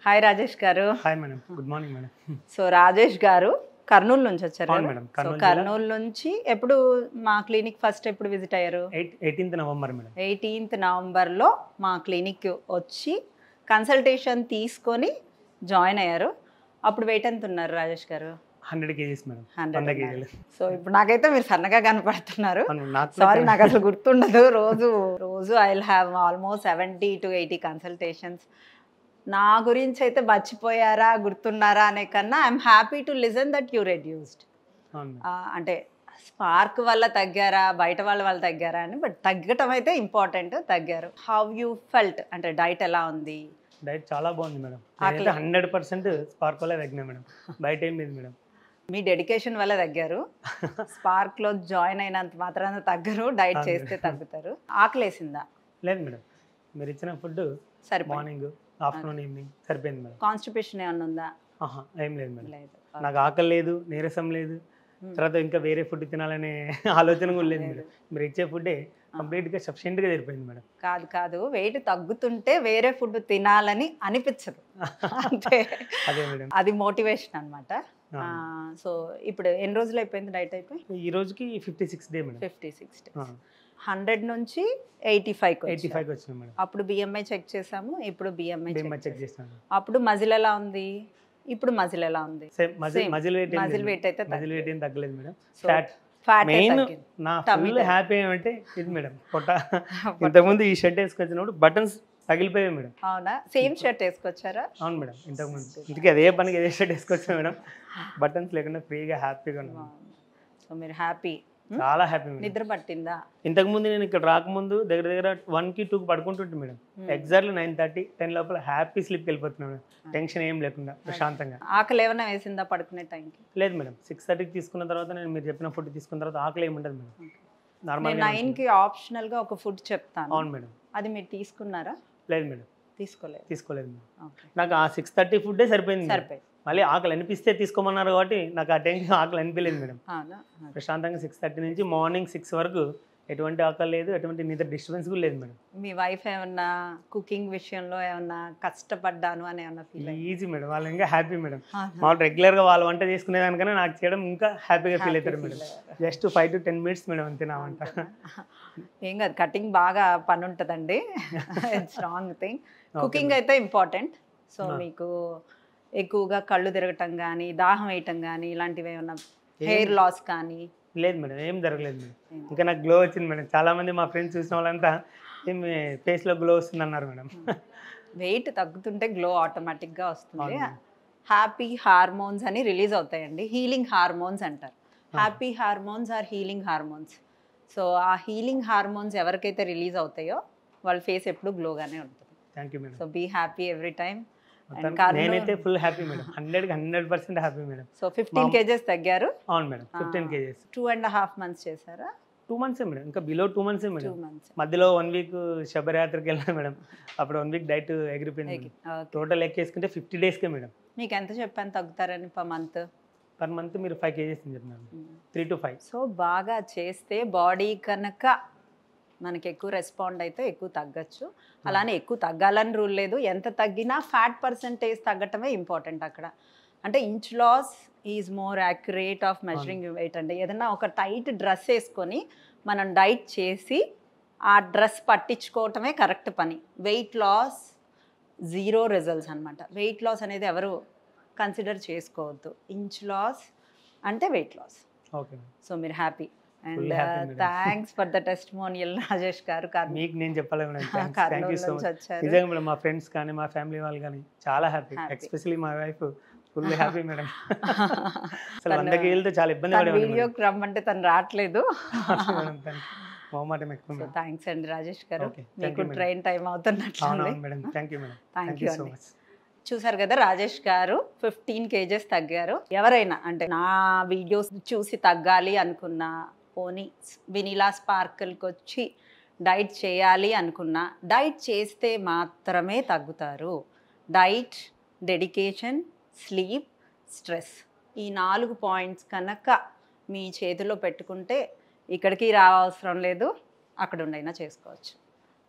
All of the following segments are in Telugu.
హాయ్ రాజేష్ గారు. Hi madam, good morning madam. So Rajesh గారు కర్నూలు నుంచి వచ్చారు. అవును మేడం, సో కర్నూలు నుంచి ఎప్పుడు మా క్లినిక్ ఫస్ట్ ఎప్పుడు విజిట్ అయ్యారు? 18th November madam. 18th నవంబర్లో మా క్లినిక్ వచ్చి కన్సల్టేషన్ తీసుకొని జాయిన్ అయ్యారు. అప్పుడు వెయిట్ ఎంత ఉన్నారు రాజేష్ గారు? 100 kgs మేడం. 100 kg. సో ఇప్పుడు నాకైతే మీరు సన్నగా కనపడుతున్నారు. నాకు సారీ, నాకు అసలు గుర్తుండదు. రోజు I will have almost 70 to 80 consultations. నా గురించి అయితే మర్చిపోయారా, గుర్తున్నారా అనే కన్నా I'm happy to listen that you reduced. అంటే స్పార్క్ వల్ల తగ్గారా, బయట వాళ్ళ తగ్గారా అని, బట్ తగ్గటం అయితే ఇంపార్టెంట్. తగ్గారు. How you felt? అంటే డైట్ ఎలా ఉంది? డైట్ చాలా బాగుంది మేడం. 100% స్పార్క్ వల్ల తగ్గినా మేడం, బయట ఏం లేదు మేడం. మీ డెడికేషన్ వల్ల తగ్గారు. స్పార్క్లో జాయిన్ అయినంత మాత్రాన తగ్గరు, డైట్ చేస్తే తగ్గుతారు. ఆకలేసిందా? లేదు మేడం, మీరు ఇచ్చిన ఫుడ్ మార్నింగ్, ఆఫ్టర్నూన్, ఈవినింగ్ సరిపోయింది మేడం. కాన్స్టిపేషన్ ఏమన్నా ఉందా? ఏం లేదు మేడం. నాకు ఆకలి లేదు, నీరసం లేదు, తర్వాత ఇంకా వేరే ఫుడ్ తినాలనే ఆలోచన కూడా లేదు మేడం. మీరు ఇచ్చే ఫుడ్డే కంప్లీట్గా సఫిషియెంట్గా సరిపోయింది మేడం. కాదు, వెయిట్ తగ్గుతుంటే వేరే ఫుడ్ తినాలని అనిపించదు. అంటే అదే మేడం, అది మోటివేషన్ అనమాట. సో ఇప్పుడు ఎన్ని రోజులు అయిపోయింది డైట్ అయిపోయి? ఈ రోజుకి 56 డే మేడం. 56 days. 100 నుంచి 85 వచ్చింది మేడం. అప్పుడు బిఎంఐ చెక్ చేసాము, ఇప్పుడు బిఎంఐ చెక్ చేస్తాను. అప్పుడు మజిల్ ఎలా ఉంది, ఇప్పుడు మజిల్ ఎలా ఉంది? మజిల్ వెయిట్ అయితే ఏం తగ్గలేదు మేడం. ఫ్యాట్ మెయిన్ నా ఫుల్ హ్యాపీ ఏమంటే ఇది మేడం, పొట్ట. ఇంతకుముందు ఈ షర్ట్ వేసుకొచ్చినప్పుడు బటన్స్ తగిలిపోయాయి మేడం. అవునా? సేమ్ షర్ట్ వేసుకొచ్చారా? అవును మేడం, ఇంతకుముందు ఇంటికి అదే పనికి అదే షర్ట్ వేసుకొచ్చా మేడం. బటన్స్ లేకుండా ఫ్రీగా హ్యాపీగా ఉన్నాను. సో మీరు హ్యాపీ? చాలా హ్యాపీ మేడం. నిద్ర పట్టిందా? ఇంతకుముందు నేను ఇక్కడ రాకముందు దగ్గర 1కి 2కి పడుకుంటుంటే మేడం, ఎగ్జాక్ట్లీ 9:30, 10 లోపల హ్యాపీ స్లీప్కి వెళ్ళిపోతున్నాను మేడం. టెన్షన్ ఏం లేకుండా ప్రశాంతంగా. ఆకలి ఏమైనా వేసిందా పడుకునే టైంకి? లేదు మేడం, 6:30కి తీసుకున్న తర్వాత నేను మీరు చెప్పిన ఫుడ్ తీసుకున్న తర్వాత ఆకలి ఏమి ఉండదు మేడం. నార్మల్ 9కి ఆప్షనల్గా ఒక ఫుడ్ చెప్తాను. అవును మేడం. అది మీరు తీసుకున్నారా? లేదు మేడం, తీసుకోలేదు మేడం. నాకు ఆ 6:30 ఫుడ్డే సరిపోయింది. మళ్ళీ ఆకలి అనిపిస్తే తీసుకోమన్నారు కాబట్టి నాకు ఆ టైంకి ఆకలి అనిపించలేదు మేడం. ప్రశాంతంగా 6:30 నుంచి మార్నింగ్ 6 వరకు ఎటువంటి ఆకలి లేదు, ఎటువంటి నిద్ర డిస్టర్బెన్స్ కూడా లేదు మేడం. మీ వైఫ్ ఏమన్నా కుకింగ్ విషయంలో ఏమన్నా కష్టపడ్డాను అని ఏమన్నా ఫీల్? ఈజీ మేడం, వాళ్ళు ఇంకా హ్యాపీ మేడం. వాళ్ళు రెగ్యులర్గా వాళ్ళు వంట చేసుకునేదానికన్నా నాకు చేయడం ఇంకా హ్యాపీగా ఫీల్ అవుతారు madam. Just 5 to 10 minutes madam అంతే నా వంట. ఏం కాదు, కటింగ్ బాగా పని ఉంటుందండి. It's wrong thing. కుకింగ్ అయితే ఇంపార్టెంట్. సో మీకు ఎక్కువగా కళ్ళు తిరగటం కానీ, దాహం వేయటం కానీ ఇలాంటివి ఏమన్నా, హెయిర్ లాస్ కానీ? లేదు మేడం, ఏం జరగలేదు మేడం. ఇంకా నాకు గ్లో వచ్చింది మేడం. చాలా మంది మా ఫ్రెండ్స్ చూసిన వాళ్ళంతా ఏమి ఫేస్లో గ్లో వస్తుంది అన్నారు మేడం. వెయిట్ తగ్గుతుంటే గ్లో ఆటోమేటిక్గా వస్తుంది. హ్యాపీ హార్మోన్స్ అని రిలీజ్ అవుతాయండి, హీలింగ్ హార్మోన్స్ అంటారు. Happy hormones or healing hormones. So ఆ హీలింగ్ హార్మోన్స్ ఎవరికైతే రిలీజ్ అవుతాయో వాళ్ళ ఫేస్ ఎప్పుడు గ్లోగానే ఉంటుంది. Thank you madam. So be happy every time. నేనైతే full happy madam, 100% happy madam. So 15 kgs తగ్గారు? అవును మేడం, 15 kgs. 2.5 months చేశారా? 2 months మేడం, ఇంకా బిలో 2 months మేడం. మధ్యలో 1 week శబరయాత్రకి వెళ్ళాను మేడం. అప్పుడు 1 week డైట్ ఎగిరిపోయింది. టోటల్ ఎక్కేసుకుంటే 50 days మేడం. మీకు ఎంత చెప్పాను తగ్గుతారని పర్ మంత్ మీరు 5 kgs అని చెప్తున్నారు. 3 to 5. సో బాగా చేస్తే బాడీ కనుక మనకి ఎక్కువ రెస్పాండ్ అయితే ఎక్కువ తగ్గచ్చు. అలానే ఎక్కువ తగ్గాలని రూల్ లేదు. ఎంత తగ్గినా ఫ్యాట్ పర్సంటేజ్ తగ్గటమే ఇంపార్టెంట్ అక్కడ. అంటే inch loss is more accurate of measuring weight అండి. ఏదైనా ఒక టైట్ డ్రెస్ వేసుకొని మనం డైట్ చేసి ఆ డ్రెస్ పట్టించుకోవటమే కరెక్ట్ పని. వెయిట్ లాస్ 0 రిజల్ట్స్ అనమాట. వెయిట్ లాస్ అనేది ఎవరు కన్సిడర్ చేసుకోవద్దు. ఇంచ్ లాస్ అంటే వెయిట్ లాస్. ఓకే. సో మీరు happy. And thanks for the testimonial Rajesh గారు. మీకు నేను చెప్పాలి madam, thank you so much. నిజంగా మేడం, మా ఫ్రెండ్స్ కానీ మా ఫ్యామిలీ వాళ్ళు కానీ చాలా హ్యాపీ. ఎస్పెషల్లీ మా వైఫ్ ఫుల్ హ్యాపీ మేడం. అసలు 100 kgలతో చాలా ఇబ్బంది పడేవాడు. వీడియోకి రమ్మంటే తను రావట్లేదు. థ్యాంక్స్ అండి రాజేష్ గారు. మీకు ట్రైన్ టైం అవుతున్నట్లుంది. Thank you so much. చూసారు కదా, రాజేష్ గారు 15 kgs తగ్గారు. ఎవరైనా అంటే నా వీడియోస్ చూసి తగ్గాలి అనుకున్నా, పోనీ వెనిలా స్పార్కిల్కి వచ్చి డైట్ చేయాలి అనుకున్నా, డైట్ చేస్తే మాత్రమే తగ్గుతారు. డైట్, డెడికేషన్, స్లీప్, స్ట్రెస్, ఈ 4 పాయింట్స్ కనుక మీ చేతిలో పెట్టుకుంటే ఇక్కడికి రావసరం లేదు, అక్కడ ఉండైనా చేసుకోవచ్చు.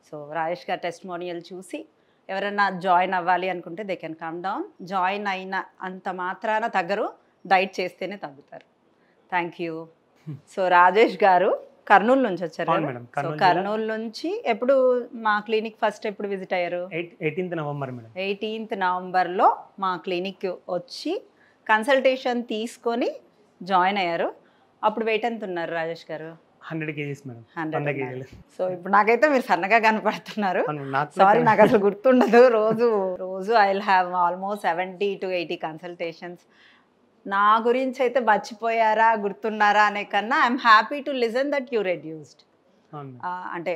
సో రాజేష్ గారు టెస్టిమోనియల్ చూసి ఎవరైనా జాయిన్ అవ్వాలి అనుకుంటే they can come down. Join అయిన అంత మాత్రాన తగ్గరు, డైట్ చేస్తేనే తగ్గుతారు. Thank you. సో రాజేష్ గారు కర్నూలు నుంచి వచ్చారు అవును కదా? మేడం, సో కర్నూలు కర్నూలు నుంచి ఎప్పుడు మా క్లినిక్ ఫస్ట్ ఎప్పుడు విజిట్ అయ్యారు? 18th November madam. 18th నవంబర్లో మా క్లినిక్ వచ్చి కన్సల్టేషన్ తీసుకొని జాయిన్ అయ్యారు. అప్పుడు వెయిట్ ఎంత ఉన్నారు రాజేష్ గారు? 100 kgs మేడం. 100 kgs. సో ఇప్పుడు నాకైతే మీరు సన్నగా కనపడుతున్నారు. అవును, నాకు సారీ, నాకు అసలు గుర్తుండదు. రోజు I will have almost 70 to 80 consultations. నా గురించి అయితే మర్చిపోయారా, గుర్తున్నారా అనే కన్నా I'm happy to listen that you reduced. అవును. అంటే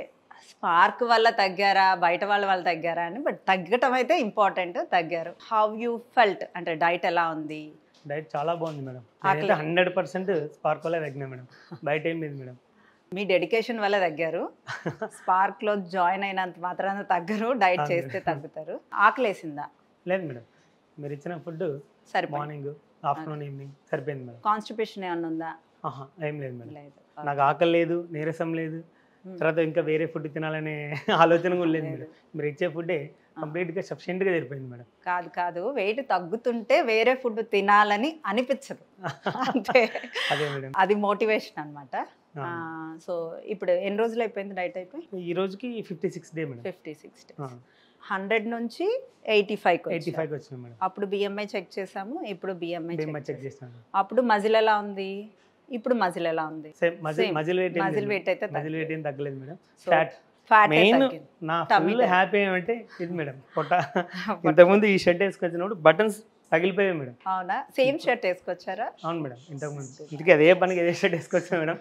స్పార్క్ వల్ల తగ్గారా, బయట వాళ్ళ వల్ల తగ్గారా అని, బట్ తగ్గటం అయితే ఇంపార్టెంట్. తగ్గారు. హౌ యూ ఫెల్ట్, అంటే డైట్ ఎలా ఉంది? డైట్ చాలా బాగుంది మేడం. నేనైతే 100% స్పార్క్ వల్ల తగ్గినా మేడం, బయట ఏం లేదు మేడం. మీ డెడికేషన్ వల్ల తగ్గారు. స్పార్క్లో జాయిన్ అయినంత మాత్రాన తగ్గరు, డైట్ చేస్తే తగ్గుతారు. ఆకలేసిందా? లేదు మేడం, మీరు ఇచ్చిన ఫుడ్ సరే, మార్నింగ్, ఆఫ్టర్నూన్, ఈవినింగ్ సరిపోయింది మేడం. కాన్స్టిపేషన్ ఏమన్నా ఉందా? ఏం లేదు మేడం. లేదు. నాకు ఆకలి లేదు, నీరసం లేదు, తర్వాత ఇంకా వేరే ఫుడ్ తినాలనే ఆలోచన కూడా లేదు మేడం. మీరు ఇచ్చే ఫుడ్డే కంప్లీట్గా సఫిషియెంట్గా సరిపోయింది మేడం. కాదు, వెయిట్ తగ్గుతుంటే వేరే ఫుడ్ తినాలని అనిపించదు అంటే అదే మేడం, అది మోటివేషన్ అనమాట. సో ఇప్పుడు ఎన్ని రోజులు అయిపోయింది డైట్ అయిపోయి? ఈ రోజుకి 56 డే మేడం. 56 days. 100 నుంచి 85 వచ్చినాం మేడం. అప్పుడు బిఎంఐ చెక్ చేసాము, ఇప్పుడు బిఎంఐ చెక్ చేస్తాను. అప్పుడు మజిల్ ఎలా ఉంది, ఇప్పుడు మజిల్ ఎలా ఉంది? మజిల్ వెయిట్ అయితే ఏం తగ్గలేదు మేడం. ఫ్యాట్ మెయిన్ నా ఫుల్ హ్యాపీ ఏమంటే ఇది మేడం, పొట్ట. ఇంతకుముందు ఈ షర్ట్ వేసుకొచ్చినప్పుడు బటన్స్ తగిలిపోయాయి మేడం. అవునా? సేమ్ షర్ట్ వేసుకొచ్చారా? అవును మేడం, ఇంతకుముందు ఇంటికి అదే పనికి అదే షర్ట్ వేసుకొచ్చాను మేడం.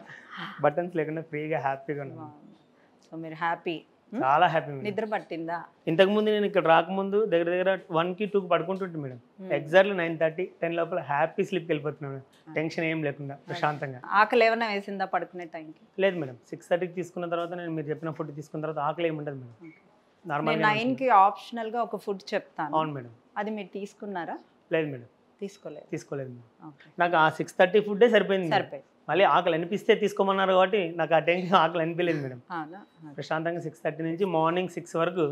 బటన్స్ లేకుండా ఫ్రీగా హ్యాపీగా ఉన్నాను. సో మీరు హ్యాపీ? చాలా హ్యాపీ మేడం. నిద్ర పట్టిందా? ఇంతకుముందు నేను ఇక్కడ రాకముందు దగ్గర 1కి 2కి పడుకుంటుంటే మేడం, ఎగ్జాక్ట్లీ 9:30, 10 లోపల హ్యాపీ స్లీప్కి వెళ్ళిపోతున్నాను మేడం. టెన్షన్ ఏం లేకుండా ప్రశాంతంగా. ఆకలి ఏమైనా వేసిందా పడుకునే టైంకి? లేదు మేడం, 6:30కి తీసుకున్న తర్వాత, నేను మీరు చెప్పిన ఫుడ్ తీసుకున్న తర్వాత ఆకలి ఏమి ఉండదు మేడం. నార్మల్ 9కి ఆప్షనల్గా ఒక ఫుడ్ చెప్తాను. అవును మేడం. అది మీరు తీసుకున్నారా? లేదు మేడం, తీసుకోలేదు మేడం. నాకు ఆ 6:30 ఫుడ్డే సరిపోయింది. మళ్ళీ ఆకలి అనిపిస్తే తీసుకోమన్నారు కాబట్టి నాకు ఆ టైంకి ఆకలి అనిపించలేదు మేడం. ప్రశాంతంగా 6:30 నుంచి మార్నింగ్ 6 వరకు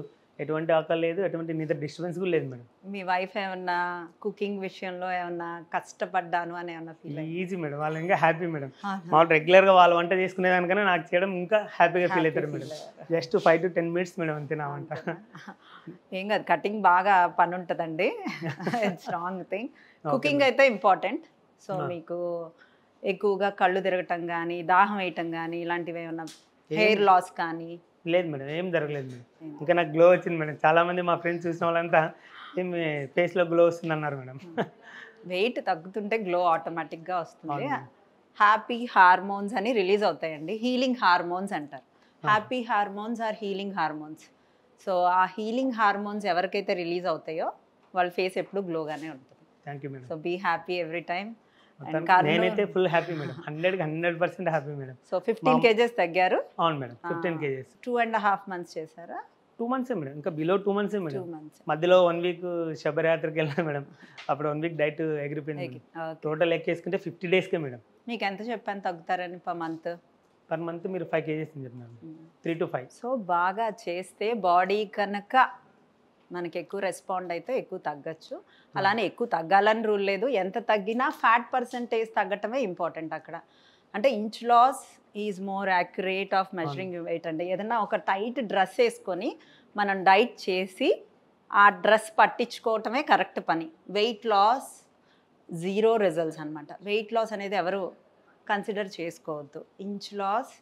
ఎటువంటి ఆకలి లేదు, ఎటువంటి నిద్ర డిస్టర్బెన్స్ కూడా లేదు మేడం. మీ వైఫ్ ఏమన్నా కుకింగ్ విషయంలో ఏమన్నా కష్టపడ్డాను అని ఏమన్నా ఫీల్? ఈజీ మేడం, వాళ్ళు ఇంకా హ్యాపీ మేడం. వాళ్ళు రెగ్యులర్గా వాళ్ళు వంట చేసుకునేదానికన్నా నాకు చేయడం ఇంకా హ్యాపీగా ఫీల్ అవుతారు madam. Just 5 to 10 minutes madam అంతే నా వంట. ఏం కాదు, కటింగ్ బాగా పని ఉంటుందండి. Strong thing. కుకింగ్ అయితే ఇంపార్టెంట్. సో మీకు ఎక్కువగా కళ్ళు తిరగటం కానీ, దాహం వేయటం కానీ, ఇలాంటివి ఏమన్నా, హెయిర్ లాస్ కానీ? లేదు మేడం, ఏం జరగలేదు మేడం. ఇంకా నాకు గ్లో వచ్చింది మేడం. చాలా మంది మా ఫ్రెండ్స్ చూసిన వాళ్ళంతా ఏమి ఫేస్లో గ్లో వస్తుంది అన్నారు మేడం. వెయిట్ తగ్గుతుంటే గ్లో ఆటోమేటిక్గా వస్తుంది. హ్యాపీ హార్మోన్స్ అని రిలీజ్ అవుతాయండి, హీలింగ్ హార్మోన్స్ అంటారు. Happy hormones or healing hormones. So ఆ హీలింగ్ హార్మోన్స్ ఎవరికైతే రిలీజ్ అవుతాయో వాళ్ళ ఫేస్ ఎప్పుడు గ్లోగానే ఉంటుంది. Thank you madam. So be happy every time. నేనైతే full happy madam, 100% happy madam. So 15 kgs తగ్గారు? అవును మేడం, 15 kgs. 2.5 months చేశారా? 2 months మేడం, ఇంకా బిలో 2 months మేడం. మధ్యలో 1 week శబరయాత్రకి వెళ్ళాను మేడం. అప్పుడు 1 week డైట్ ఎగిరిపోయింది. టోటల్ ఎక్కేసుకుంటే 50 daysకే మేడం. మీకు ఎంత చెప్పాను తగ్గుతారని పర్ మంత్ మీరు 5 kgs అని చెప్పినారు. 3 to 5. సో బాగా చేస్తే బాడీ కనుక మనకి ఎక్కువ రెస్పాండ్ అయితే ఎక్కువ తగ్గచ్చు. అలానే ఎక్కువ తగ్గాలని రూల్ లేదు. ఎంత తగ్గినా ఫ్యాట్ పర్సంటేజ్ తగ్గటమే ఇంపార్టెంట్ అక్కడ. అంటే inch loss is more accurate of measuring weight అండి. ఏదన్నా ఒక టైట్ డ్రెస్ వేసుకొని మనం డైట్ చేసి ఆ డ్రెస్ పట్టించుకోవటమే కరెక్ట్ పని. వెయిట్ లాస్ 0 రిజల్ట్స్ అనమాట. వెయిట్ లాస్ అనేది ఎవరు కన్సిడర్ చేసుకోవద్దు. ఇంచ్ లాస్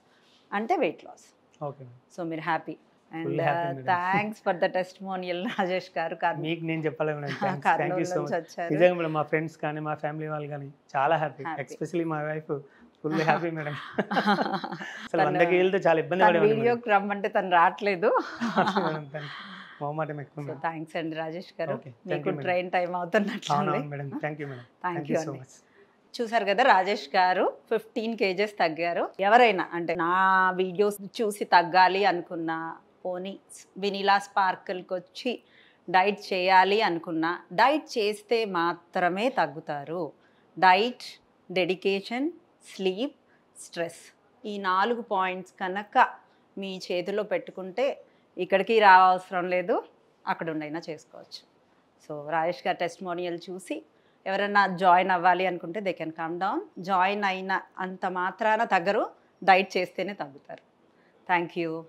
అంటే వెయిట్ లాస్. ఓకే. సో మీరు happy. And thanks for the testimonial Rajesh గారు. మీకు నేను చెప్పాలి madam, thank you so much. నిజంగా మేడం, మా ఫ్రెండ్స్ కానీ మా ఫ్యామిలీ వాళ్ళు కానీ చాలా హ్యాపీ, ఎస్పెషల్లీ మా వైఫ్ ఫుల్ హ్యాపీ మేడం. అసలు 100 kgలతో చాలా ఇబ్బంది పడేవాళ్ళం. వీడియోకి రమ్మంటే తను రావట్లేదు. థ్యాంక్స్ అండి రాజేష్ గారు, మీకు ట్రైన్ టైం అవుతున్నట్లుంది. Thank you so much. చూసారు కదా, రాజేష్ గారు 15 kgs తగ్గారు. ఎవరైనా అంటే నా వీడియోస్ చూసి తగ్గాలి అనుకున్నా, పోనీ వెనిలా స్పార్కిల్కి వచ్చి డైట్ చేయాలి అనుకున్నా, డైట్ చేస్తే మాత్రమే తగ్గుతారు. డైట్, డెడికేషన్, స్లీప్, స్ట్రెస్, ఈ 4 పాయింట్స్ కనుక మీ చేతిలో పెట్టుకుంటే ఇక్కడికి రావసరం లేదు, అక్కడ ఉండైనా చేసుకోవచ్చు. సో రాజేష్ గారి టెస్టిమోనియల్ చూసి ఎవరైనా జాయిన్ అవ్వాలి అనుకుంటే they can come down. Join అయిన అంత మాత్రాన తగ్గరు, డైట్ చేస్తేనే తగ్గుతారు. Thank you.